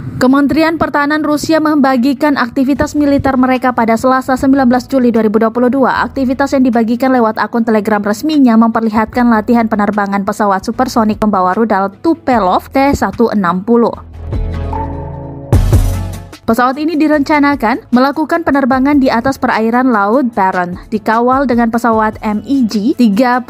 Kementerian Pertahanan Rusia membagikan aktivitas militer mereka pada Selasa 19 Juli 2022. Aktivitas yang dibagikan lewat akun Telegram resminya memperlihatkan latihan penerbangan pesawat supersonik pembawa rudal Tupolev T-160. Pesawat ini direncanakan melakukan penerbangan di atas perairan Laut Barents, dikawal dengan pesawat MiG-31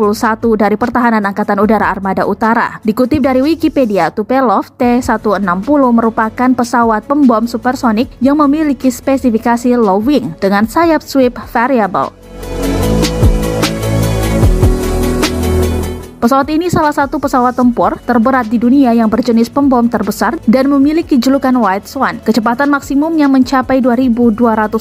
dari Pertahanan Angkatan Udara Armada Utara. Dikutip dari Wikipedia, Tupolev T-160 merupakan pesawat pembom supersonik yang memiliki spesifikasi low wing dengan sayap sweep variable. Pesawat ini salah satu pesawat tempur terberat di dunia yang berjenis pembom terbesar dan memiliki julukan White Swan. Kecepatan maksimumnya mencapai 2.220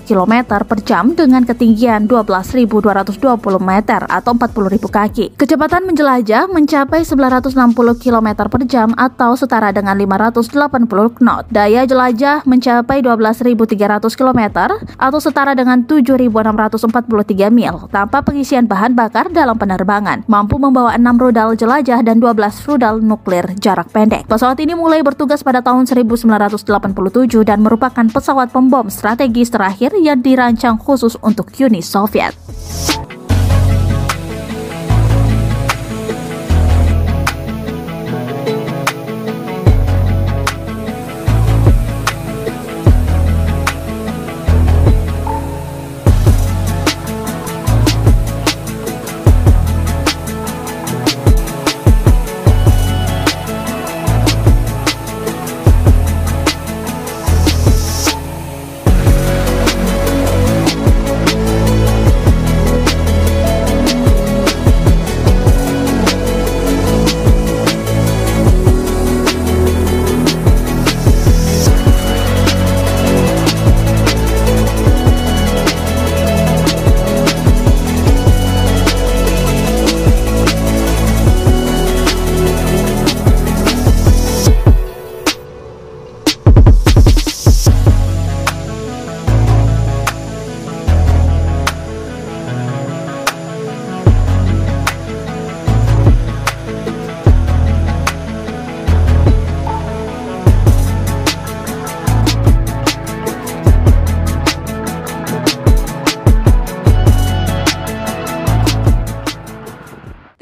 km per jam dengan ketinggian 12.220 meter atau 40.000 kaki. Kecepatan menjelajah mencapai 960 km per jam atau setara dengan 580 knot. Daya jelajah mencapai 12.300 km atau setara dengan 7.643 mil tanpa pengisian bahan bakar dalam penerbangan. Mampu membawa 6 rudal jelajah dan 12 rudal nuklir jarak pendek. Pesawat ini mulai bertugas pada tahun 1987 dan merupakan pesawat pembom strategis terakhir yang dirancang khusus untuk Uni Soviet.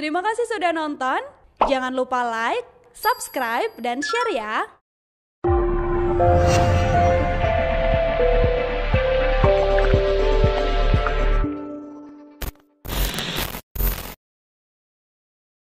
Terima kasih sudah nonton. Jangan lupa like, subscribe, dan share ya.